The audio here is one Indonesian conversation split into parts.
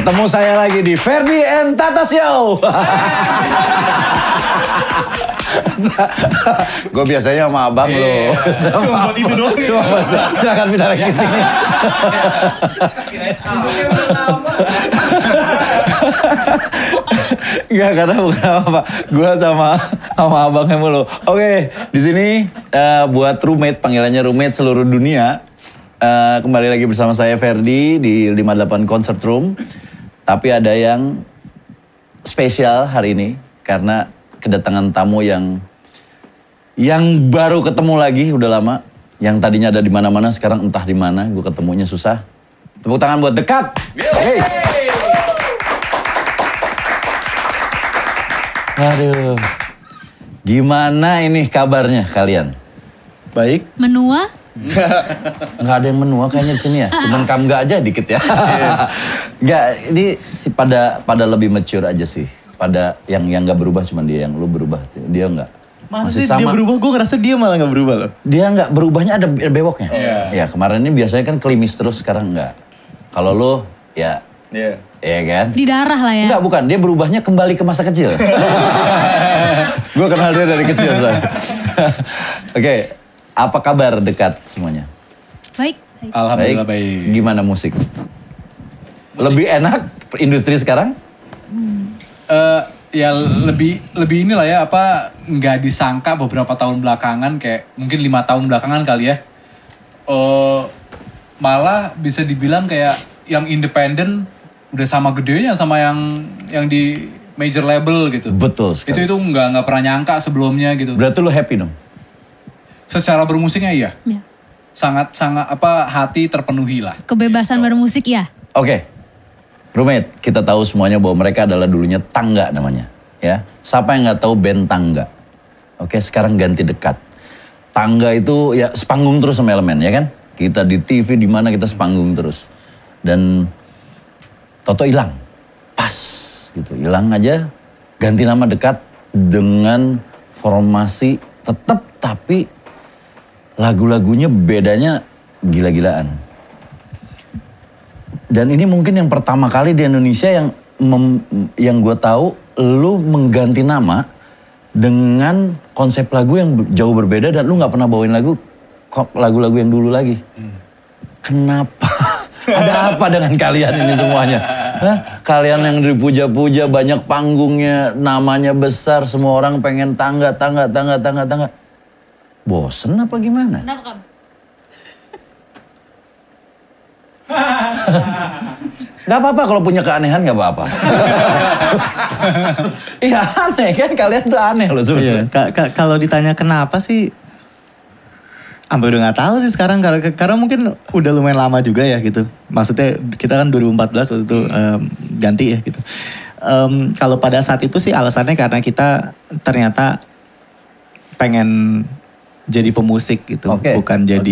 Ketemu saya lagi di Ferdi and Tata Show. Gue biasanya sama abang lo. Cuma buat itu doang. Silakan pindah lagi ke sini. Enggak, karena bukan apa. Gue sama abangnya mulu. Oke, di sini buat roommate, panggilannya roommate seluruh dunia. Kembali lagi bersama saya Ferdi di 58 Concert Room. Tapi ada yang spesial hari ini karena kedatangan tamu yang baru ketemu lagi udah lama. Yang tadinya ada di mana-mana sekarang entah di mana. Gue ketemunya susah. Tepuk tangan buat Dekat. Hey. Aduh. Gimana ini kabarnya kalian? Baik. Menua? Nggak ada yang menua kayaknya di sini ya. Cuman nggak aja dikit ya. Nggak, ini pada lebih mature aja sih. Pada yang nggak berubah cuman dia, yang lu berubah. Dia nggak. Masih dia berubah? Gue ngerasa dia malah nggak berubah loh. Dia nggak berubahnya, ada bewoknya. Ya kemarin ini biasanya kan klimis terus, sekarang nggak. Kalau lu ya. Iya. Iya kan? Di darah lah ya? Enggak, bukan. Dia berubahnya kembali ke masa kecil. Gue kenal dia dari kecil soalnya. Oke, apa kabar Dekat semuanya? Baik. Alhamdulillah baik. Gimana musik? Lebih enak industri sekarang? Ya lebih inilah ya, apa nggak disangka beberapa tahun belakangan, kayak mungkin 5 tahun belakangan kali ya. Malah bisa dibilang kayak yang independen udah sama gedenya sama yang di major label gitu. Betul sekali. Itu nggak pernah nyangka sebelumnya gitu. Berarti lu happy dong? Secara bermusiknya iya. Ya. Sangat hati terpenuhi lah. Kebebasan bermusik ya? Oke. Roommate, kita tahu semuanya bahwa mereka adalah dulunya Tangga namanya. Ya. Siapa yang nggak tahu band Tangga? Oke, sekarang ganti Dekat. Tangga itu ya sepanggung terus sama Elemen, ya kan? Kita di TV di mana kita sepanggung terus. Dan Toto hilang, pas gitu, hilang aja, ganti nama Dekat dengan formasi tetap, tapi lagu-lagunya bedanya gila-gilaan. Dan ini mungkin yang pertama kali di Indonesia yang gue tahu, lu mengganti nama dengan konsep lagu yang jauh berbeda dan lu nggak pernah bawain lagu-lagu yang dulu lagi. Kenapa? Ada apa dengan kalian ini semuanya? Hah? Kalian yang dipuja-puja, banyak panggungnya, namanya besar, semua orang pengen tangga. Bosen apa gimana? Kenapa kamu? Gak apa-apa kalau punya keanehan, gak apa-apa. Iya aneh kan, kalian tuh aneh loh sebenarnya. Iya, kalau ditanya kenapa sih, sampai udah nggak tahu sih sekarang, karena mungkin udah lumayan lama juga ya gitu. Maksudnya kita kan 2014 waktu itu ganti ya gitu. Kalau pada saat itu sih alasannya karena kita ternyata pengen jadi pemusik gitu, bukan jadi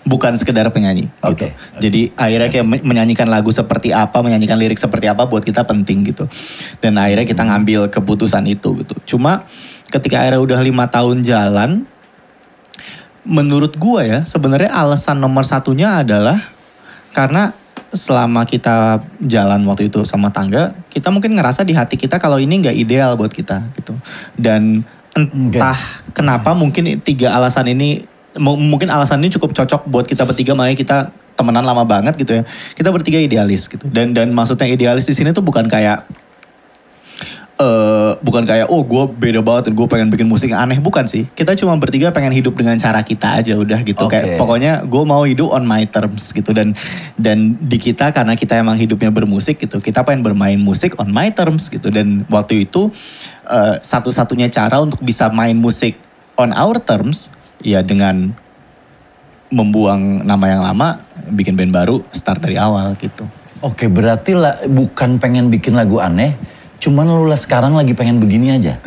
bukan sekedar penyanyi gitu. Jadi akhirnya kayak menyanyikan lagu seperti apa, menyanyikan lirik seperti apa buat kita penting gitu. Dan akhirnya kita ngambil keputusan itu gitu. Cuma ketika akhirnya udah 5 tahun jalan, menurut gua ya sebenarnya alasan nomor satunya adalah karena selama kita jalan waktu itu sama Tangga, kita mungkin ngerasa di hati kita kalau ini nggak ideal buat kita gitu. Dan entah kenapa mungkin 3 alasan ini, mungkin alasan ini cukup cocok buat kita bertiga, makanya kita temenan lama banget gitu ya. Kita bertiga idealis gitu. Dan maksudnya idealis di sini tuh bukan kayak oh gue beda banget dan gue pengen bikin musik yang aneh, bukan sih. Kita cuma bertiga pengen hidup dengan cara kita aja udah gitu. Kayak pokoknya gue mau hidup on my terms gitu. Dan di kita karena kita emang hidupnya bermusik gitu, kita pengen bermain musik on my terms gitu. Dan waktu itu satu-satunya cara untuk bisa main musik on our terms ya dengan membuang nama yang lama, bikin band baru, start dari awal gitu. Oke, berarti bukan pengen bikin lagu aneh, cuman lu sekarang lagi pengen begini aja.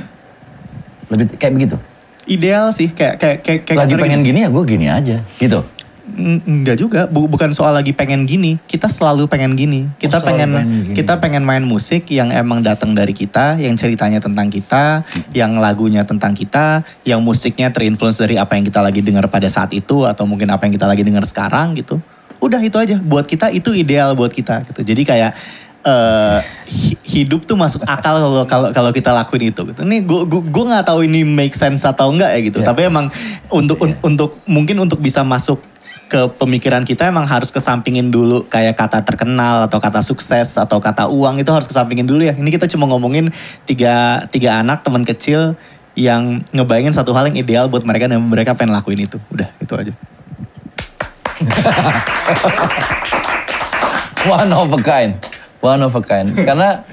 Lebih kayak begitu. Ideal sih, kayak lagi pengen gini ya gue gini aja, gitu. Enggak juga, bukan soal lagi pengen gini. Kita selalu pengen gini. Kita pengen main musik yang emang datang dari kita, yang ceritanya tentang kita, yang lagunya tentang kita, yang musiknya terinfluence dari apa yang kita lagi dengar pada saat itu atau mungkin apa yang kita lagi dengar sekarang gitu. udah itu aja. Buat kita itu ideal buat kita gitu. Jadi kayak hidup tuh masuk akal kalau kita lakuin itu gitu. Nih gue nggak tahu ini make sense atau enggak ya gitu. Tapi emang untuk mungkin untuk bisa masuk ke pemikiran kita emang harus kesampingin dulu kayak kata terkenal atau kata sukses atau kata uang itu harus kesampingin dulu ya. Ini kita cuma ngomongin tiga anak teman kecil yang ngebayangin satu hal yang ideal buat mereka dan mereka pengen lakuin itu. Udah itu aja. One of a kind. Karena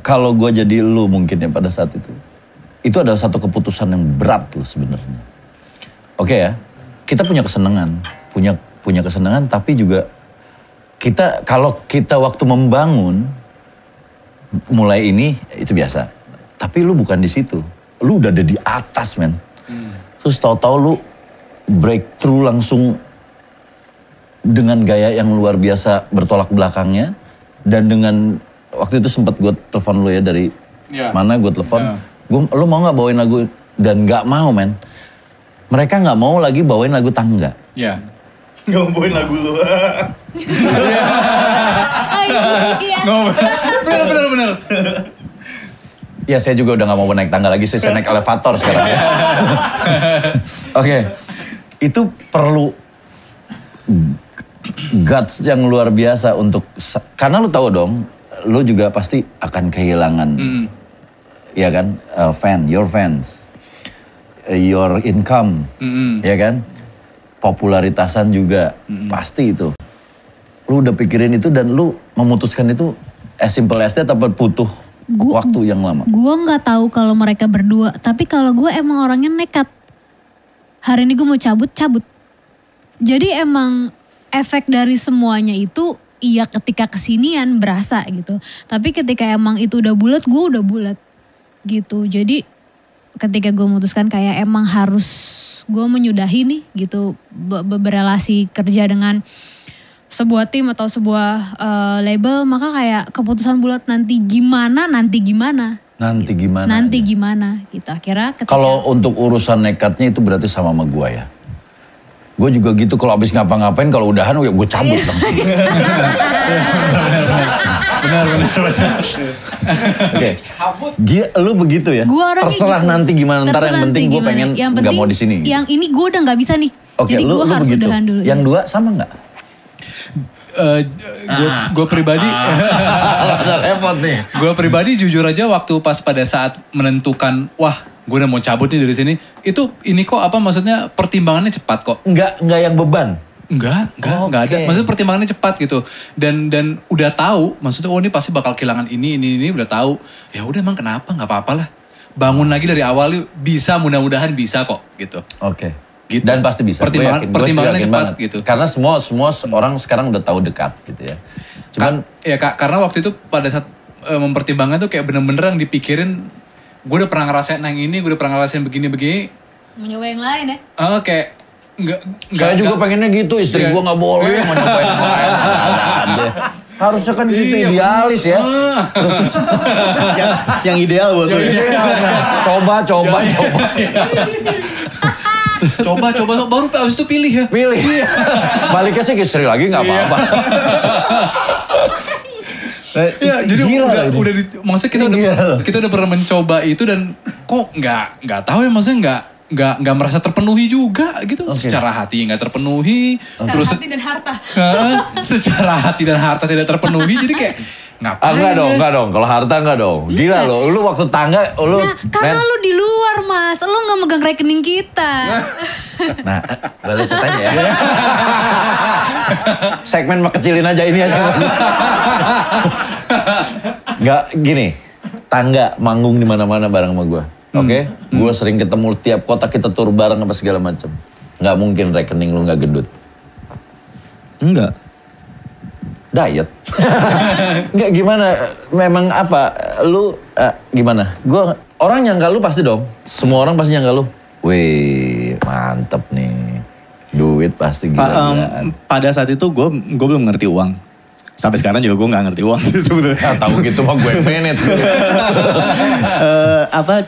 kalau gue jadi lu mungkin ya pada saat itu adalah satu keputusan yang berat loh sebenarnya. Oke ya, kita punya kesenangan, punya kesenangan, tapi juga kalau kita waktu membangun mulai ini itu biasa. Tapi lu bukan di situ, lu udah ada di atas men. Terus tahu-tahu lu breakthrough langsung. Dengan gaya yang luar biasa bertolak belakangnya. Dan dengan, waktu itu sempat gue telepon lu ya dari mana gue telepon. Lu mau gak bawain lagu? Dan gak mau men. Mereka gak mau lagi bawain lagu Tangga. Iya. Gak mau bawain lagu lu. Bener. Ya saya juga udah gak mau naik tangga lagi, saya naik elevator sekarang ya. Oke. Itu perlu guts yang luar biasa untuk, karena lu tahu dong, lu juga pasti akan kehilangan, ya kan, your fans, your income, ya kan, popularitasan juga, pasti itu. Lu udah pikirin itu dan lu memutuskan itu as simple as that atau butuh waktu yang lama? Gue nggak tahu kalau mereka berdua, tapi kalau gue emang orangnya nekat. Hari ini gue mau cabut. Jadi emang efek dari semuanya itu iya ketika kesinian berasa gitu. Tapi ketika emang itu udah bulat, gue udah bulat gitu. Jadi ketika gue memutuskan kayak emang harus gue menyudahi nih gitu. Berrelasi kerja dengan sebuah tim atau sebuah label. Maka kayak keputusan bulat nanti gimana gitu. Akhirnya ketika. Kalau untuk urusan nekatnya itu berarti sama gue ya. Gue juga gitu, kalau abis ngapa-ngapain, kalau udahan ya gue cabut langsung. Benar. Oke. Lu begitu ya? Terserah gitu. Nanti gimana, ntar yang penting gue pengen gak mau di sini. Yang ini gue udah gak bisa nih. Oke, jadi gue harus begitu. Udahan dulu. Yang dua sama gak? Gue pribadi. Repot nih. Gue pribadi jujur aja waktu pas pada saat menentukan, wah gue udah mau cabut nih dari sini. Ini kok apa maksudnya pertimbangannya cepat kok. Enggak yang beban. Enggak ada. Maksudnya pertimbangannya cepat gitu. Dan udah tahu, maksudnya ini pasti bakal kehilangan ini udah tahu. Ya udah emang kenapa? Enggak apa-apa lah. Bangun lagi dari awal yuk, bisa mudah-mudahan bisa kok gitu. Oke. Gitu. Dan pasti bisa. Pertimbangannya cepat gitu. Karena semua orang sekarang udah tahu dekat gitu ya. Cuman karena waktu itu pada saat mempertimbangkan tuh kayak bener-bener yang dipikirin, gue udah pernah ngerasain yang ini, gue udah pernah ngerasain begini-begini. Mau nyoba yang lain ya? Kayak saya juga pengennya gitu, istri gue gak boleh mau nyobain yang lain. Harusnya kan gitu idealis ya. Yang ideal buat lu. Coba. Coba baru abis itu pilih ya. Baliknya sih ke istri lagi gak apa-apa. Ya, jadi maksudnya kita udah pernah mencoba itu dan kok nggak tahu ya, maksudnya nggak merasa terpenuhi juga gitu. Secara hati nggak terpenuhi. Secara hati dan harta. Secara hati dan harta tidak terpenuhi, jadi kayak ngapain? Enggak dong. Kalau harta enggak dong. Gila lo, lu waktu tangga lu. Nah, karena lu di luar Mas, lu nggak megang rekening kita. Nah, boleh saya tanya ya. Segmen kecilin aja ini aja. Nggak gini, tangga manggung di mana-mana bareng sama gue. Oke? Gue sering ketemu tiap kota, kita tur bareng apa segala macam. Nggak mungkin rekening lu nggak gendut. Enggak. Diet. Nggak gimana, memang apa, lu gimana? Gue, orang nyangka lu pasti dong. Semua orang pasti nyangka lu. Wih, mantep nih. Duit pasti gila-gilaan. Pada saat itu gue belum ngerti uang. Sampai sekarang juga gue nggak ngerti uang sih sebenarnya. Ya, tahu gitu mah gue manage.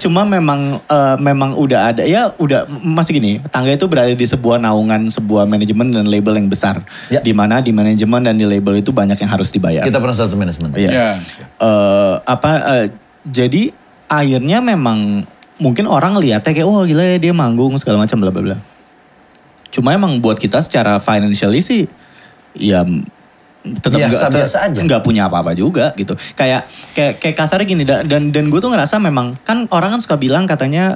Cuma memang udah ada, ya udah masih gini. Tangga itu berada di sebuah naungan, sebuah manajemen dan label yang besar. Ya. Di mana di manajemen dan di label itu banyak yang harus dibayar. Kita pernah satu manajemen. Iya. Jadi akhirnya memang mungkin orang lihatnya kayak wah gila ya dia manggung segala macam bla bla bla. Cuma emang buat kita secara financially sih ya tetap biasa aja. Nggak punya apa-apa juga gitu. Kayak kasarnya gini dan gue tuh ngerasa memang kan orang kan suka bilang katanya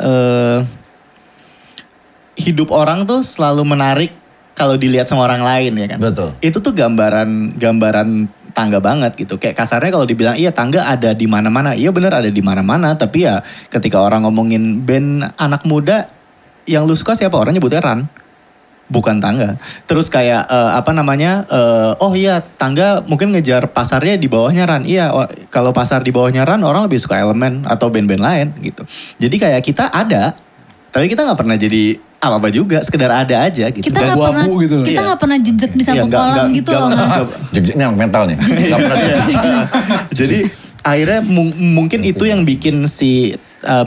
hidup orang tuh selalu menarik kalau dilihat sama orang lain ya kan. Betul. Itu tuh gambaran tangga banget gitu. Kayak kasarnya kalau dibilang iya tangga ada di mana-mana. Iya bener ada di mana-mana. Tapi ya ketika orang ngomongin band anak muda yang lu suka siapa? Orang nyebutnya Ran. Bukan Tangga. Terus kayak oh iya Tangga mungkin ngejar pasarnya di bawahnya Ran. Iya kalau pasar di bawahnya Ran orang lebih suka Elemen atau band-band lain gitu. Jadi kayak kita ada. Tapi kita gak pernah jadi apa-apa juga, sekedar ada aja gitu. Kita gak pernah, gitu. Kita gak pernah jejak di satu kolam gitu loh Mas. Jejak ini anak mental nih. Gak pernah jejak. Jadi akhirnya mungkin itu yang bikin si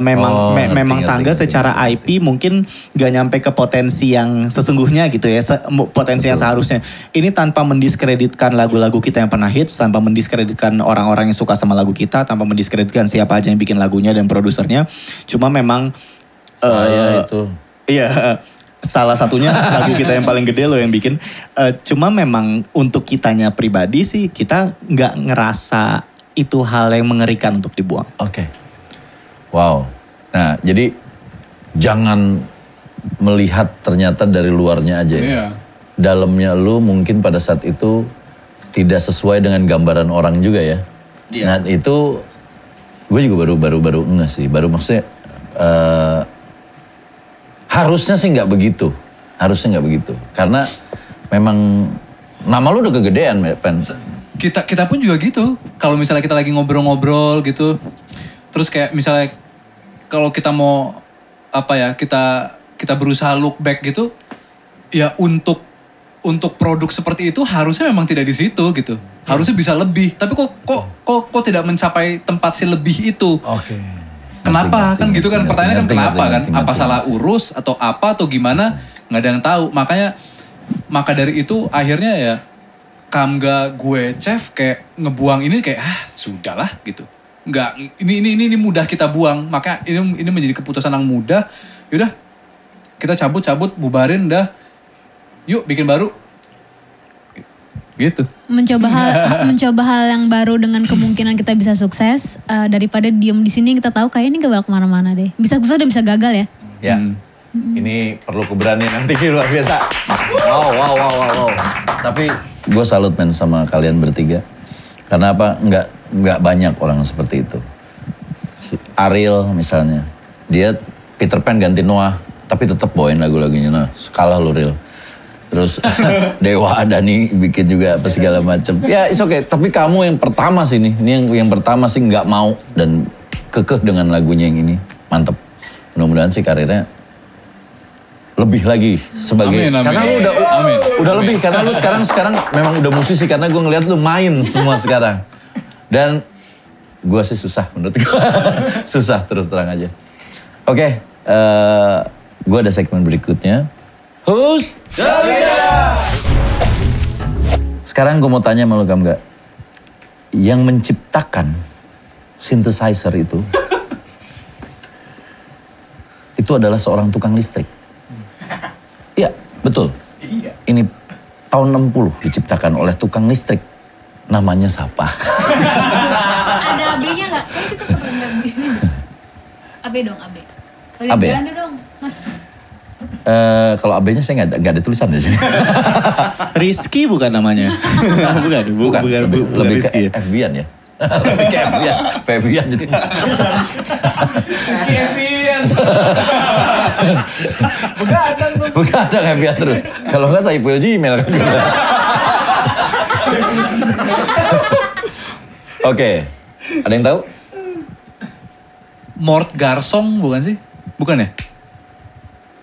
memang Tangga secara IP mungkin gak nyampe ke potensi yang sesungguhnya gitu ya. Potensi yang seharusnya. Ini tanpa mendiskreditkan lagu-lagu kita yang pernah hits, tanpa mendiskreditkan orang-orang yang suka sama lagu kita, tanpa mendiskreditkan siapa aja yang bikin lagunya dan produsernya. Cuma memang itu. Iya, salah satunya lagu kita yang paling gede loh yang bikin. Cuma memang untuk kitanya pribadi sih kita nggak ngerasa itu hal yang mengerikan untuk dibuang. Oke. Wow. Nah, jadi jangan melihat ternyata dari luarnya aja. Iya. Dalamnya lu mungkin pada saat itu tidak sesuai dengan gambaran orang juga ya. Iya. Nah, itu gue juga baru enggak sih. Baru maksudnya harusnya sih nggak begitu. Harusnya nggak begitu. Karena memang nama lu udah kegedean, Pen. Kita pun juga gitu. Kalau misalnya kita lagi ngobrol-ngobrol gitu. Terus kayak misalnya kalau kita mau kita berusaha look back gitu. Ya untuk produk seperti itu harusnya memang tidak di situ gitu. Harusnya bisa lebih. Tapi kok tidak mencapai tempat si lebih itu. Oke. Kenapa? Kan gitu kan pertanyaannya kan kenapa kan? Apa ngerti. salah urus atau apa atau gimana? Nggak ada yang tahu. Maka dari itu akhirnya ya Kamga gue Chef kayak ngebuang ini kayak sudahlah gitu. Nggak ini mudah kita buang. Maka ini menjadi keputusan yang mudah. Yaudah kita cabut bubarin dah. Yuk bikin baru. Gitu. Mencoba hal yang baru dengan kemungkinan kita bisa sukses daripada diem di sini yang kita tahu kayak ini gak bakal kemana-mana deh. Bisa sukses dan bisa gagal ya. Ya. Ini perlu keberanian nanti luar biasa. Wow. Tapi gue salut men sama kalian bertiga. Karena apa? Nggak banyak orang seperti itu. Si Ariel misalnya, dia Peter Pan ganti Noah, tapi tetap bawain lagu-lagunya. Nah, kalah lu Real. Terus Dewa Dani bikin juga apa segala macam. Ya it's okay. Tapi kamu yang pertama sih nih. Ini yang pertama sih nggak mau dan kekeh dengan lagunya yang ini. Mantep. Mudah-mudahan sih karirnya lebih lagi sebagai. Amin. Karena lu udah lebih. Karena lu sekarang memang udah musisi. Karena gue ngeliat lu main semua sekarang. Dan gue sih susah menurut gue. Susah terus terang aja. Oke. Gue ada segmen berikutnya. Who's the leader? Sekarang gue mau tanya sama lu Kamga. Yang menciptakan synthesizer itu adalah seorang tukang listrik. Iya, betul. Ini tahun 60 diciptakan oleh tukang listrik. Namanya siapa? Ada AB-nya gak? Kan kita pernah AB-nya. AB dong, AB. AB? Ganda dong, Mas. Kalau AB-nya saya nggak ada tulisan di sini. Rizky bukan namanya. bukan lebih Rizky. ke Febian ya. Lebih ke Febian jadi. Begadang Febian terus. Kalau nggak saya email Gmail. Oke, ada yang tahu? Mort Garsong bukan sih? Bukan ya?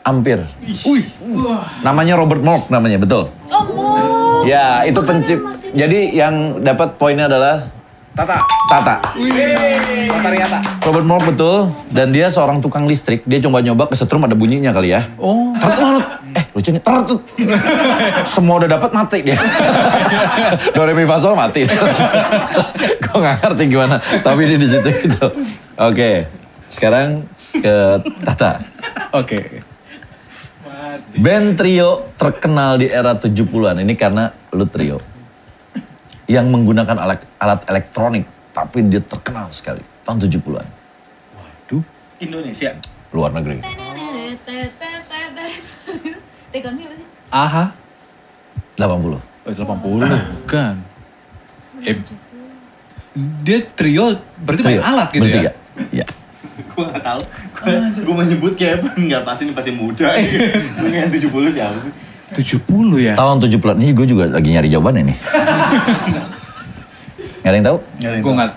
Hampir. Namanya Robert Moog namanya, betul. Oh, Ya, itu Jadi yang dapat poinnya adalah Tata. Tata Riata. Robert Moore betul. Dan dia seorang tukang listrik. Dia coba-nyoba kesetrum ada bunyinya kali ya. Oh. Lucu nih. Semua udah dapat mati dia. Do re mi fa sol mati. Gue gak ngerti gimana. Tapi dia di situ gitu. Oke. Sekarang ke Tata. Oke. Band trio terkenal di era 70-an. Ini karena lu trio. Yang menggunakan alat elektronik. Tapi dia terkenal sekali. Tahun 70-an. Waduh. Indonesia. Luar negeri. Take on me apa sih? Aha. 80. Oh, 80 bukan. Dia trio berarti main alat gitu Bertiga. ya? Iya. Gue gak tahu. Gue menyebut kayak nggak pasti ini pasti muda. Mungkin 70 siapa sih? 70 ya? Tahun 70-an ini gue juga lagi nyari jawaban ini. Gak ada yang tahu?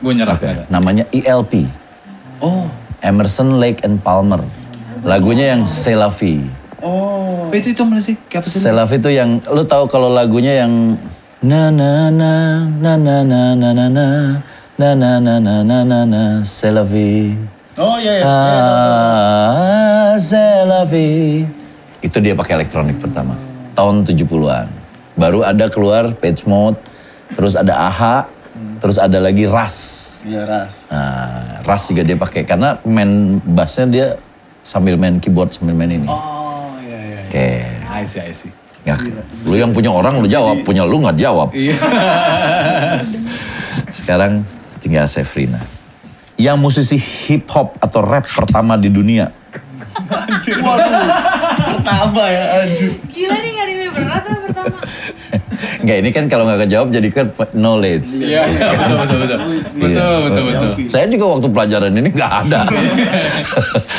Gue nyerah. Oke. Namanya ELP. Oh. Emerson, Lake and Palmer. Lagunya yang C'est la vie. Oh. Itu mana sih? Kayak apa sih? C'est la vie itu yang, lu tahu kalau lagunya yang na na na na na na na na na na na na na na na na C'est la vie. Oh iya. C'est la vie. Itu dia pakai elektronik pertama. Tahun 70-an. Baru ada keluar Page Mode, terus ada AHA, terus ada lagi Ras. Iya Ras. Nah, Ras juga dia pakai karena main bassnya dia sambil main keyboard sambil main ini. Oh iya. Oke. I see. Ya, lu yang punya orang lu jawab, punya lu nggak jawab. Iya. Sekarang tinggal Sefrina. Yang musisi hip hop atau rap pertama di dunia. Anjir. Waduh. Pertama ya anjir. Gila nih gak ini berat apa pertama? Enggak, ini kan kalau nggak kejawab jadi kan knowledge. Iya, betul. Saya juga waktu pelajaran ini nggak ada.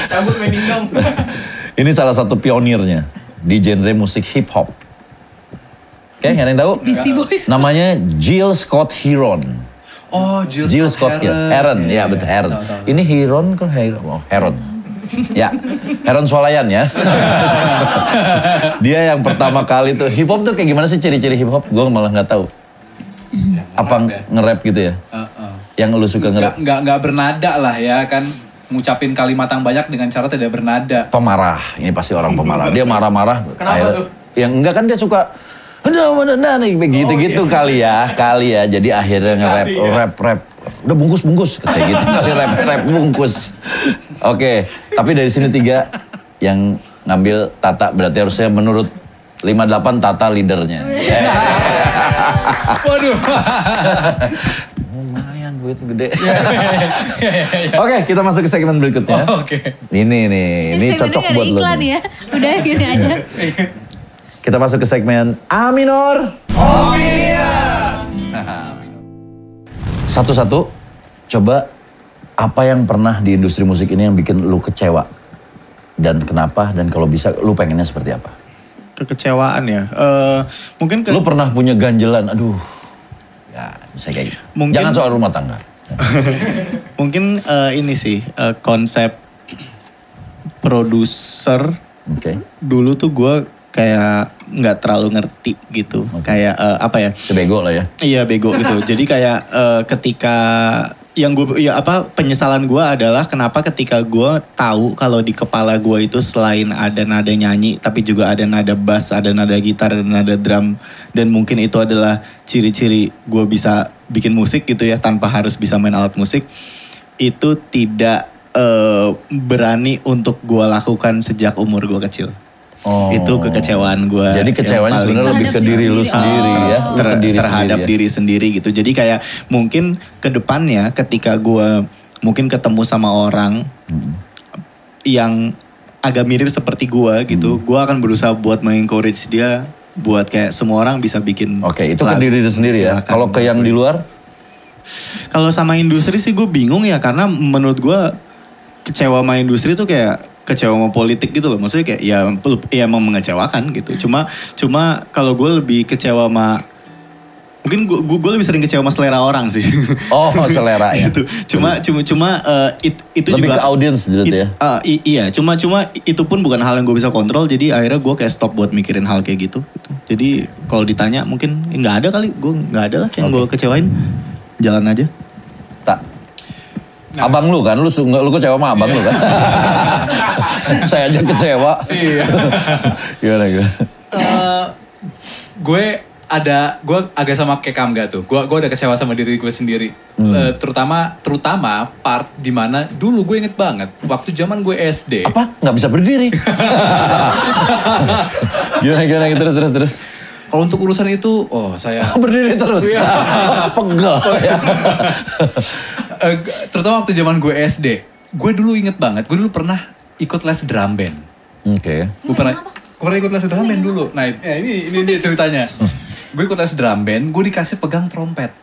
Cabut mainin dong. Ini salah satu pionirnya di genre musik hip hop. Oke, nggak ada yang tahu? Beastie Boys. Namanya Jill Scott Heron. Oh, Jill Scott Heron. Ya betul Heron. Ini Heron kan Heron. Oh, Heron. Ya, Heron Swalayan ya. Dia yang pertama kali tuh hip hop tuh kayak gimana sih ciri-ciri hip hop? Gue malah nggak tahu. Apa nge-rap gitu ya? Yang lu suka nge-rap? Nggak bernada lah ya kan. Ngucapin kalimat yang banyak dengan cara tidak bernada. Pemarah, ini pasti orang pemarah. Dia marah-marah. Kenapa tuh? Yang enggak kan dia suka begitu-gitu kali ya. Jadi akhirnya nge-rap. Udah bungkus kayak gitu kali rap bungkus. Oke, tapi dari sini 3 yang ngambil Tata berarti harusnya menurut 58 Tata leadernya. Waduh. Lumayan gue itu gede. Oke, kita masuk ke segmen berikutnya. Oke. Ini cocok buat lo. Iklan ya. Udah gini aja. Kita masuk ke segmen A minor. Satu-satu, coba apa yang pernah di industri musik ini yang bikin lu kecewa? Dan kenapa? Dan kalau bisa lu pengennya seperti apa? Kekecewaan ya. Mungkin Lu pernah punya ganjelan, aduh. Ya, bisa kayak gitu. Jangan soal rumah tangga. Mungkin ini sih konsep produser. Oke. Dulu tuh gue kayak nggak terlalu ngerti gitu. Kayak apa ya? Sebego lah ya. Iya bego gitu. Jadi kayak ketika yang penyesalan gue adalah kenapa ketika gue tahu kalau di kepala gue itu selain ada nada nyanyi tapi juga ada nada bass, ada nada gitar, ada nada drum, dan mungkin itu adalah ciri-ciri gue bisa bikin musik gitu ya tanpa harus bisa main alat musik, itu tidak berani untuk gue lakukan sejak umur gue kecil. Oh. Itu kekecewaan gue. Jadi kecewanya sebenarnya lebih ke diri lu sendiri ya. Terhadap diri sendiri gitu. Jadi kayak mungkin ke depannya ketika gue mungkin ketemu sama orang yang agak mirip seperti gue gitu. Gue akan berusaha buat mengencourage dia. Buat kayak semua orang bisa bikin. Oke, itu ke diri sendiri ya. Kalau ke yang di luar? Kalau sama industri sih gue bingung ya. Karena menurut gue kecewa sama industri tuh kayak kecewa sama politik gitu loh. Maksudnya kayak ya emang mengecewakan gitu. Cuma kalau gue lebih kecewa sama, mungkin gue lebih sering kecewa sama selera orang sih. Oh, selera ya. Gitu. Cuma itu lebih juga ke audience gitu ya. Iya, cuma itu pun bukan hal yang gue bisa kontrol. Jadi akhirnya gue kayak stop buat mikirin hal kayak gitu. Jadi kalau ditanya mungkin nggak ada kali, gue nggak ada lah yang gue kecewain. Jalan aja. Tak. Abang lu kan, lu kecewa sama abang lu kan. Saya aja kecewa. Iya. Gimana? Gue agak sama kayak Kamga tuh. Gue udah kecewa sama diri gue sendiri. Terutama part dimana dulu gue inget banget waktu zaman gue SD. Apa? Nggak bisa berdiri. Gimana terus. Kalau untuk urusan itu, saya Berdiri terus. Pegel. Terutama waktu zaman gue SD. Gue dulu inget banget. Gue dulu pernah ikut les drum band. Oke. Gue pernah ikut les drum band dulu. Nah ini ceritanya. Gue ikut les drum band, gue dikasih pegang trompet.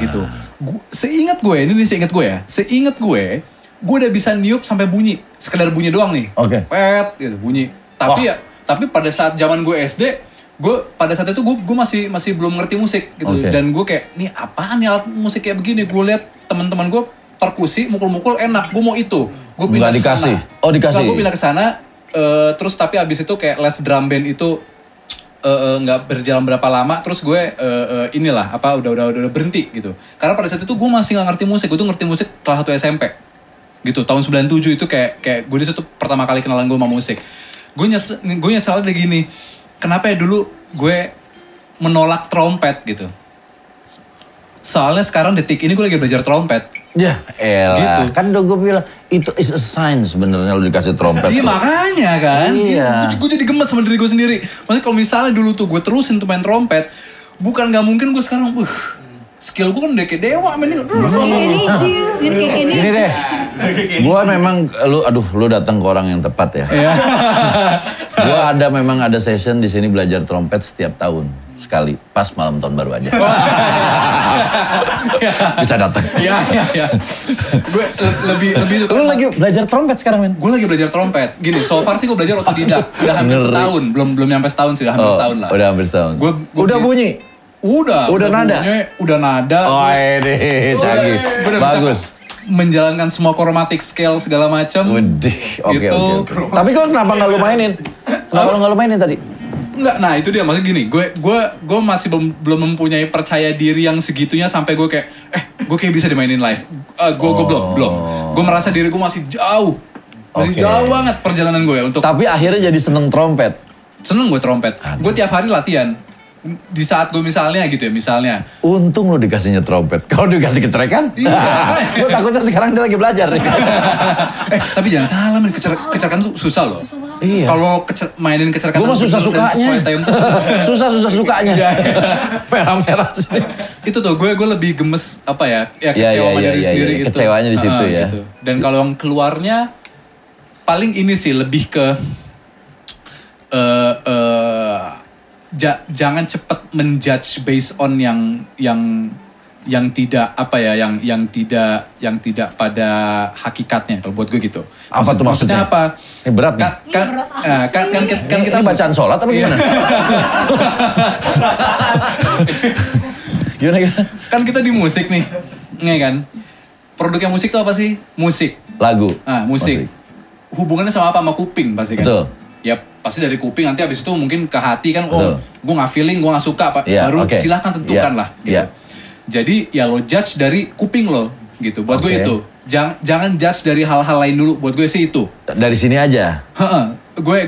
Gitu. Seingat gue gue udah bisa niup sampai bunyi. Sekedar bunyi doang nih. Oke. Pet gitu bunyi. Tapi pada saat zaman gue SD, pada saat itu gue masih belum ngerti musik gitu. Oke. Dan gue kayak, nih apaan nih alat musik kayak begini? Gue lihat teman-teman gue perkusi, mukul-mukul enak. Gue mau itu. Gue pindah ke sana. Dikasih. Oh, dikasih. Gue pindah ke sana. Terus tapi abis itu kayak les drum band itu nggak berjalan berapa lama. Terus gue udah berhenti gitu. Karena pada saat itu gue masih nggak ngerti musik. Gue tuh ngerti musik kelas 1 SMP. Gitu. Tahun 97 itu kayak gue disitu pertama kali kenalan gue sama musik. Gue nyesel ada gini. Kenapa ya dulu gue menolak trompet gitu. Soalnya sekarang detik ini gue lagi belajar trompet. Ya elah, Gitu. kan udah gue bilang itu is a sign sebenarnya lu dikasih trompet. Iya makanya kan. Iya. Gue jadi gemes sama diri gue sendiri. Maksudnya kalau misalnya dulu tuh gue terusin tuh main trompet, bukan gak mungkin gue sekarang, skill gue kan udah kayak dewa main Kayak Keniji, kayak Ini Keniji. deh, gue memang, lu datang ke orang yang tepat ya. Gue memang ada session di sini belajar trompet setiap tahun sekali, pas malam tahun baru aja. Bisa datang. Iya. Gue lebih Lu lagi belajar trompet sekarang, men? Gue lagi belajar trompet. Gini, so far sih gue belajar otodidak. Udah hampir Ngeri. setahun, belum nyampe setahun sih, udah hampir setahun lah. Udah hampir setahun. Udah bunyi? Udah nada? Udah nada. Oh ini canggih, Udah bagus. bisa menjalankan semua chromatic scale segala macam. Widih, oke. Gitu. Tapi kok kenapa nggak lu mainin? Kenapa lu nggak lu mainin tadi? Enggak, nah itu dia maksudnya gini, gue masih belum mempunyai percaya diri yang segitunya sampai gue kayak, gue kayak bisa dimainin live. Gue belum. Gue merasa diri gue masih jauh Oke. jauh banget perjalanan gue untuk. Tapi akhirnya jadi seneng trompet. Seneng gue trompet. Gue tiap hari latihan. Di saat gue misalnya gitu ya, misalnya. Untung lu dikasihnya trompet. Kalau dikasih kecrekan, gue takutnya sekarang dia lagi belajar nih. Tapi jangan salah, men. Kecerakan tuh susah loh. Iya. Kalau mainin kecerakan Gue mah susah sukanya. Susah sukanya. Merah-merah sih. Itu tuh gue lebih gemes apa ya kecewa sama diri sendiri itu. Kecewanya di situ ya. Gitu. Dan kalau yang keluarnya paling ini sih lebih ke jangan cepet menjudge based on yang tidak apa ya, yang tidak pada hakikatnya. Kalau buat gue gitu. Apa tuh maksudnya? Apa? Ini berat nih. Kan kita Ini bacaan sholat apa gimana? Gimana? Kan kita di musik nih, nggak kan? Produknya musik tuh apa sih? Musik. Lagu. Musik. Hubungannya sama apa? Sama kuping pasti kan? Betul. Ya pasti dari kuping, nanti abis itu mungkin ke hati kan. Betul. Gue nggak feeling, gue nggak suka, baru silahkan tentukan lah. Gitu. Jadi ya lo judge dari kuping lo, gitu. Buat gue itu. Jangan judge dari hal-hal lain dulu. Buat gue sih itu. Dari sini aja. Gue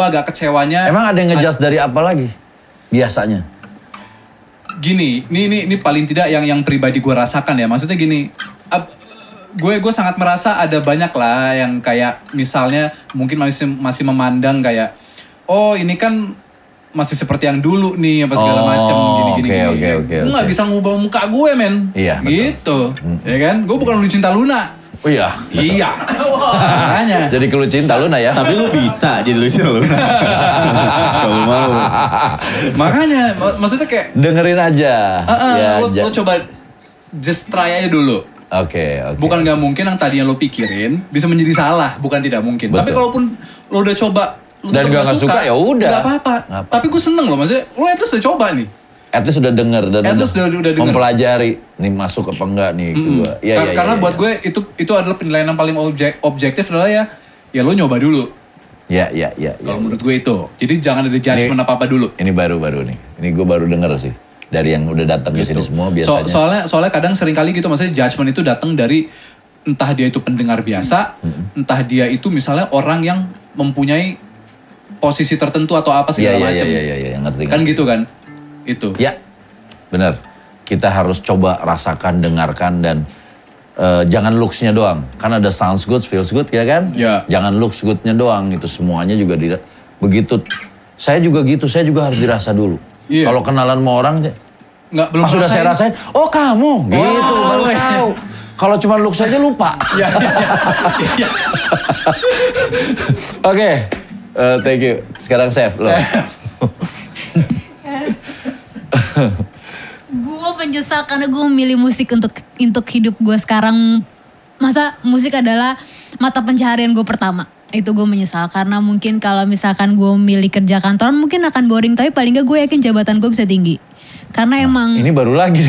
agak kecewanya. Emang ada yang ngejudge dari apa lagi? Biasanya. Gini, ini paling tidak yang pribadi gue rasakan ya. Maksudnya gini, gue sangat merasa ada banyak lah yang kayak misalnya mungkin masih memandang kayak, oh ini kan masih seperti yang dulu nih apa segala macam gini. Gue nggak bisa ngubah muka gue, men. Iya, betul. Gitu, ya kan? Gue bukan lu cinta Luna. Oh iya. Iya. Makanya. Jadi kalau cinta Luna ya. Tapi lu bisa jadi Lucia lu. Kalau mau. Makanya, maksudnya kayak Dengerin aja. lo coba just try aja dulu. Oke. Bukan nggak mungkin yang tadinya lo pikirin bisa menjadi salah, bukan tidak mungkin. Betul. Tapi kalaupun lo udah coba, lo Dan tetap nggak suka, ya udah. Nggak apa-apa. Tapi gue seneng loh, maksudnya lo at least udah coba nih. At least udah denger dan At least udah denger. mempelajari nih masuk apa enggak nih ke gua. Karena buat gue itu adalah penilaian yang paling objektif adalah ya lo nyoba dulu. Ya. Kalau menurut gue itu. Jadi jangan ada judgement apa-apa dulu. Ini baru nih. Ini gue baru denger sih. Dari yang udah datang ke sini semua biasanya. Soalnya kadang sering kali gitu, maksudnya judgement itu datang dari entah dia itu pendengar biasa, entah dia itu misalnya orang yang mempunyai posisi tertentu atau apa segala macam. Iya, ngerti. Kan gitu kan? Itu. Ya, benar. Kita harus coba rasakan, dengarkan dan jangan looks-nya doang. Kan ada sounds good, feels good ya kan? Ya. Jangan looks good-nya doang, itu semuanya juga begitu. Saya juga gitu, saya juga harus dirasa dulu. Iya. Kalau kenalan sama orang, Nggak, belum pas sudah saya rasain, oh kamu, gitu, baru tahu. Kalau cuma looks aja lupa. Iya. Oke, thank you. Sekarang Chef, lo. Gue menyesal karena gue memilih musik untuk hidup gue sekarang. Masa musik adalah mata pencaharian gue pertama. Itu gue menyesal karena mungkin kalau misalkan gue milih kerja kantoran mungkin akan boring. Tapi paling gak gue yakin jabatan gue bisa tinggi. Karena emang... Ini baru lagi.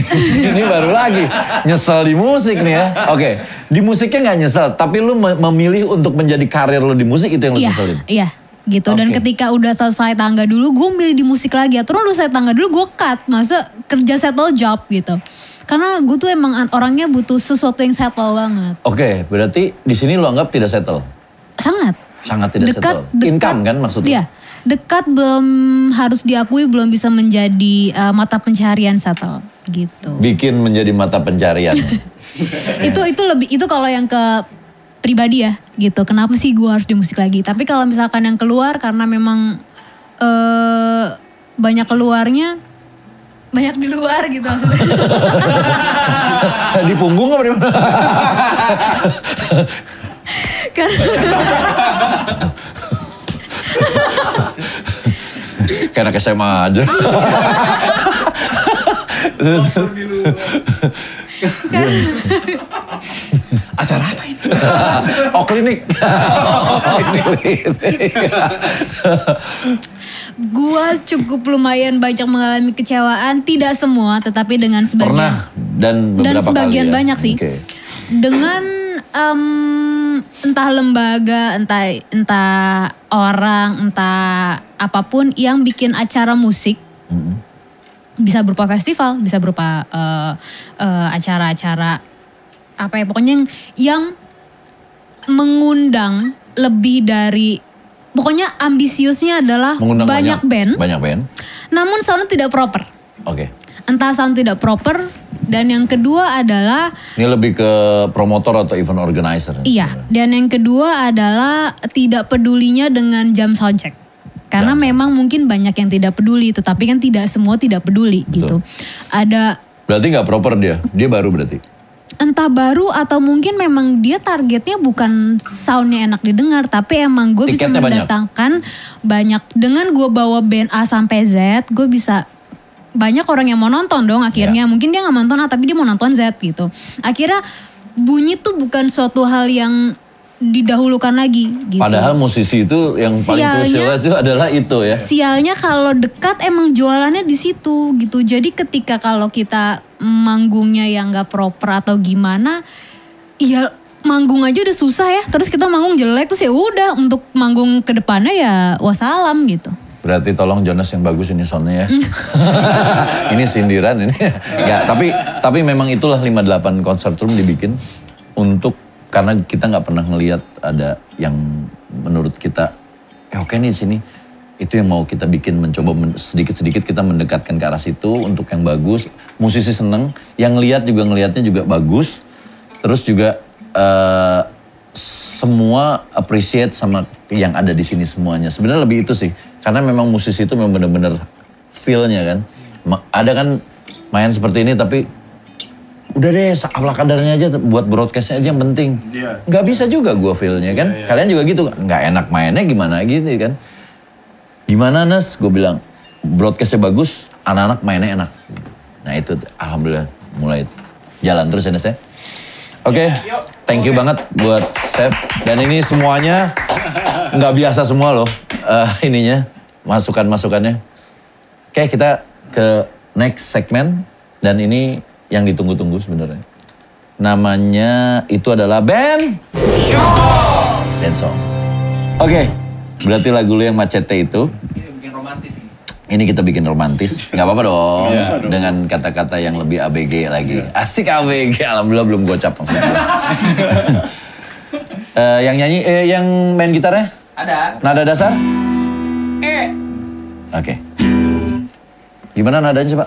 Nyesel di musik nih ya. Oke, di musiknya gak nyesel. Tapi lu memilih untuk menjadi karir lu di musik, itu yang lu nyeselin? Iya, gitu. Dan ketika udah selesai tangga dulu, gue milih di musik lagi. Terus udah selesai tangga dulu, gue cut. Masa kerja settle job gitu. Karena gue tuh emang orangnya butuh sesuatu yang settle banget. Oke, berarti di sini lu anggap tidak settle? Sangat tidak settle. Income kan maksudnya? Iya, dekat belum harus diakui, belum bisa menjadi mata pencaharian settle gitu. Bikin menjadi mata pencarian. itu kalau yang ke pribadi ya gitu. Kenapa sih gue harus di musik lagi? Tapi kalau misalkan yang keluar karena memang banyak keluarnya, banyak di luar gitu maksudnya. Di punggung apa di mana? Kayak anak SMA aja. Acara apa ini? Oh, klinik. Gua cukup lumayan banyak mengalami kecewaan, tidak semua, tetapi dengan sebagian. Pernah dan beberapa sebagian kali ya? banyak sih. Okay. Dengan entah lembaga, entah orang, entah apapun yang bikin acara musik. Bisa berupa festival, bisa berupa acara-acara apa ya, pokoknya yang mengundang lebih dari, pokoknya ambisiusnya adalah banyak band. Banyak band. Namun soundnya tidak proper. Oke. Entah sound tidak proper, dan yang kedua adalah... Ini lebih ke promotor atau event organizer? Iya, dan yang kedua adalah tidak pedulinya dengan jam soundcheck. Karena memang mungkin banyak yang tidak peduli, tetapi kan tidak semua tidak peduli. Betul. Gitu. Ada... Berarti gak proper dia baru berarti? Entah baru atau mungkin memang dia targetnya bukan soundnya enak didengar, tapi emang gue bisa mendatangkan banyak. Dengan gue bawa band A sampai Z, gue bisa... Banyak orang yang mau nonton dong akhirnya. Mungkin dia gak mau nonton A tapi dia mau nonton Z gitu. Akhirnya bunyi tuh bukan suatu hal yang didahulukan lagi gitu. Padahal musisi itu yang paling krusial itu adalah itu ya. Sialnya kalau dekat emang jualannya di situ gitu. Jadi ketika kalau kita manggungnya yang gak proper atau gimana, ya manggung aja udah susah ya. Terus kita manggung jelek terus ya udah, untuk manggung ke depannya ya wassalam gitu. Berarti tolong Jonas yang bagus ini soundnya ya. Ini sindiran ini. Ya, tapi memang itulah 58 Concert Room dibikin untuk, karena kita nggak pernah ngelihat ada yang menurut kita oke nih di sini. Itu yang mau kita bikin, mencoba sedikit-sedikit kita mendekatkan ke arah situ untuk yang bagus. Musisi seneng, yang lihat juga ngelihatnya juga bagus. Terus juga semua appreciate sama yang ada di sini semuanya. Sebenarnya lebih itu sih. Karena memang musisi itu memang benar-benar feel-nya kan. Ada kan main seperti ini tapi udah deh ala kadarnya aja, buat broadcastnya aja yang penting. Gak bisa juga gue feel-nya kan. Kalian juga gitu, gak enak mainnya gimana gitu kan. Gimana Nas? Gue bilang broadcastnya bagus, anak-anak mainnya enak. Nah itu alhamdulillah mulai jalan terus ya Nas ya. Oke, thank you banget buat Chef. Dan ini semuanya nggak biasa semua loh ininya, masukan-masukannya. Oke, kita ke next segmen. Dan ini yang ditunggu-tunggu sebenarnya. Namanya itu adalah Band Song. Oke, Berarti lagu lu yang Macete itu. Ini kita bikin romantis. Gak apa-apa dong. Dengan kata-kata yang lebih ABG lagi. Asik ABG. Alhamdulillah belum gocap maksudnya. Yang nyanyi, yang main gitarnya? Ada. Nada dasar? Oke. Gimana nadanya coba?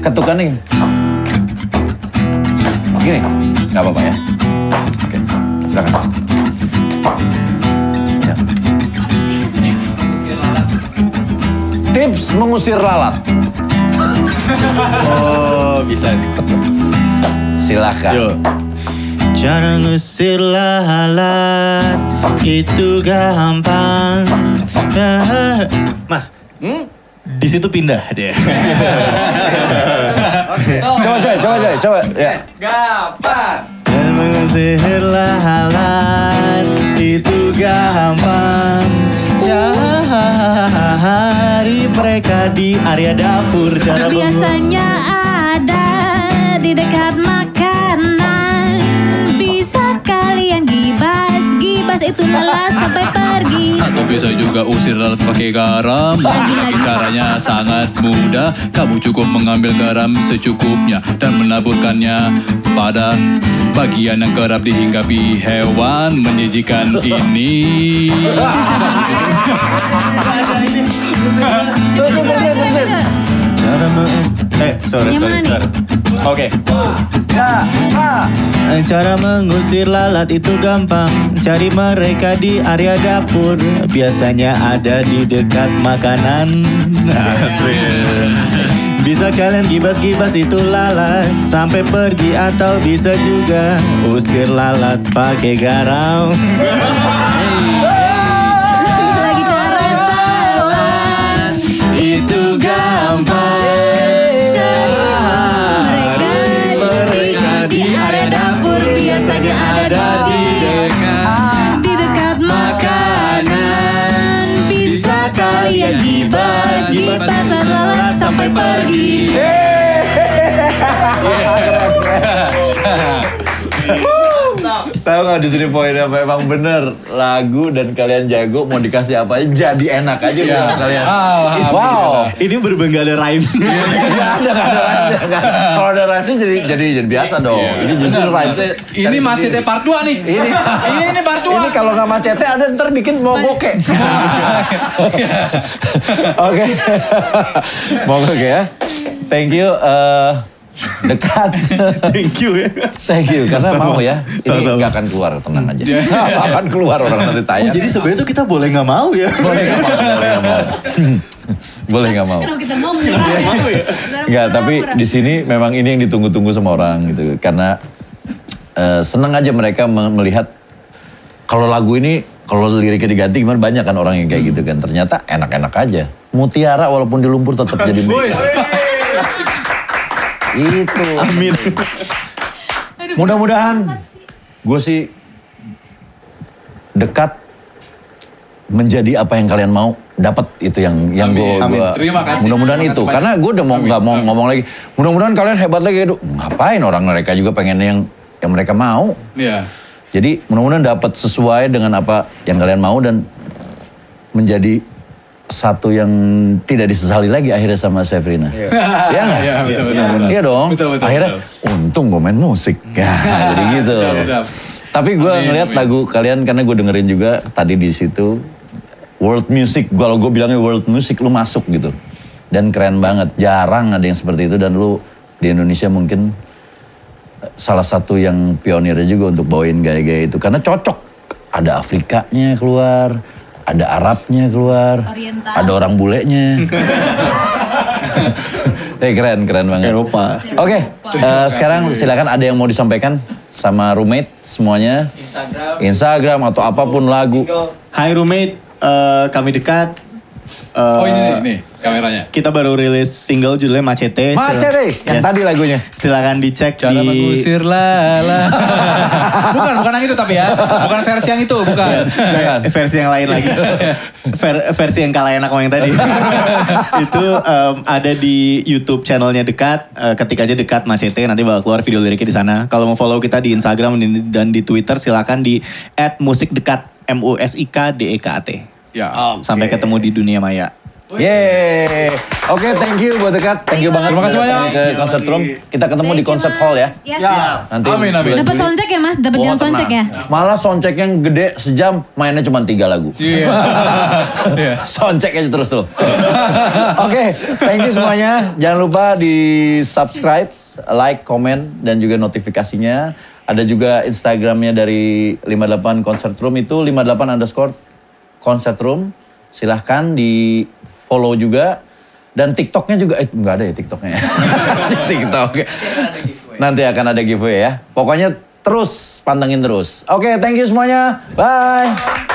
Ketukan nih. Gini? Gak apa-apa ya. Oke, silakan. Ya. Tips mengusir lalat. Oh, bisa. Silakan. Yuk. Cara ngusir lalat itu gampang. Mas, di situ pindah aja. Coba. Ya. Gampang. Dan mengusir lalat itu gampang. Cari mereka di area dapur. Cara Biasanya ada di dekat makanan. Bisa kalian gibas itu lalat sampai pergi. Atau bisa juga usir lalat pakai garam. Lagi. Caranya sangat mudah. Kamu cukup mengambil garam secukupnya dan menaburkannya pada bagian yang kerap dihinggapi hewan menjijikan ini. Sorry. Yang mana nih? Oke. Cara mengusir lalat itu gampang. Cari mereka di area dapur. Biasanya ada di dekat makanan. Bisa kalian gibas-gibas itu lalat sampai pergi, atau bisa juga usir lalat pakai garam. Lagi cara salah. Itu gampang. Cari mereka di area dapur. Biasanya ada di dekat makanan. Bisa kalian gibas lalat sampai pergi. Tahu nggak di sini poinnya apa? Emang bener lagu dan kalian jago, mau dikasih apa aja jadi enak aja ya kalian. Wow. Ini berbangga ada rhyme. Nggak ada rhyme-nya. Kalau ada rhyme-nya jadi biasa dong. Ini justru rhyme-nya. Ini Macete part 2 nih. Ini part 2. Ini kalau nggak Macete ada ntar bikin mogoke. Oke. Mogoke ya. Thank you. Dekat. Thank you ya. Thank you. Karena Sama-sama. mau ya. Ini Sama-sama. nggak akan keluar, tenang aja. Nggak akan keluar orang nanti tanya. Oh, jadi sebenarnya tuh kita boleh nggak mau ya? Boleh nggak mau. Boleh nggak mau. Kenapa kita mau murah ya? Enggak, tapi di sini memang ini yang ditunggu-tunggu sama orang gitu. Karena senang aja mereka melihat kalau lagu ini, kalau liriknya diganti gimana, banyak kan orang yang kayak gitu kan. Ternyata enak-enak aja. Mutiara walaupun di lumpur tetap jadi mutiara. Itu. Amin. Mudah-mudahan gue sih dekat menjadi apa yang kalian mau, dapat itu yang gue. Terima kasih. Mudah-mudahan Terima itu, kasih karena gue udah nggak mau ngomong lagi. Mudah-mudahan kalian hebat lagi. Aduh, ngapain orang mereka juga pengen yang mereka mau. Iya. Jadi mudah-mudahan dapat sesuai dengan apa yang kalian mau dan menjadi satu yang tidak disesali lagi akhirnya sama Sefrina. Iya nggak? Iya, betul. Iya dong. Betul. Akhirnya untung gue main musik. Ya, jadi gitu. Sedap. Tapi gue Amin, ngeliat amin. lagu kalian karena gue dengerin juga tadi di situ world music. Kalau gue bilangnya world music, lu masuk gitu. Dan keren banget. Jarang ada yang seperti itu dan lu di Indonesia mungkin salah satu yang pionirnya juga untuk bawain gaya-gaya itu. Karena cocok. Ada Afrikanya keluar, ada Arabnya keluar, Oriental. ada orang bulenya. Keren banget. Eropa. Oke, sekarang silakan ada yang mau disampaikan sama roommate semuanya. Instagram atau apapun lagu. Hai roommate, kami dekat. Oh ini kameranya. Kita baru rilis single judulnya Macete. Macete, yang tadi lagunya. Silakan dicek Cara di... mengusir lala. bukan yang itu tapi ya. Bukan versi yang itu, bukan. versi yang lain lagi. Versi yang kalah enak sama yang tadi. Itu ada di YouTube channelnya Dekat. Ketik aja Dekat Macete, nanti bakal keluar video liriknya di sana. Kalau mau follow kita di Instagram dan di Twitter silakan di @musikdekat MUSIKDEKAT. Ya. Sampai ketemu di dunia maya. Yeay. Oke, thank you buat dekat. Thank you banget. Terima kasih sudah banyak. datang ke Concert Room. Kita ketemu di Concert Hall ya. Yes. Nanti Amin. Dapat soundcheck ya Mas? Dapat jam soundcheck ya? Malah soundcheck yang gede sejam, mainnya cuma 3 lagu. Iya. Iya. Soundcheck aja terus loh. Oke, thank you semuanya. Jangan lupa di subscribe, like, komen, dan juga notifikasinya. Ada juga Instagramnya dari 58 Concert Room itu 58_Concert Room. Silahkan di follow juga. Dan TikToknya juga, nggak ada ya TikToknya. TikTok. Nanti akan ada giveaway ya. Pokoknya terus, pantengin terus. Oke, thank you semuanya. Bye.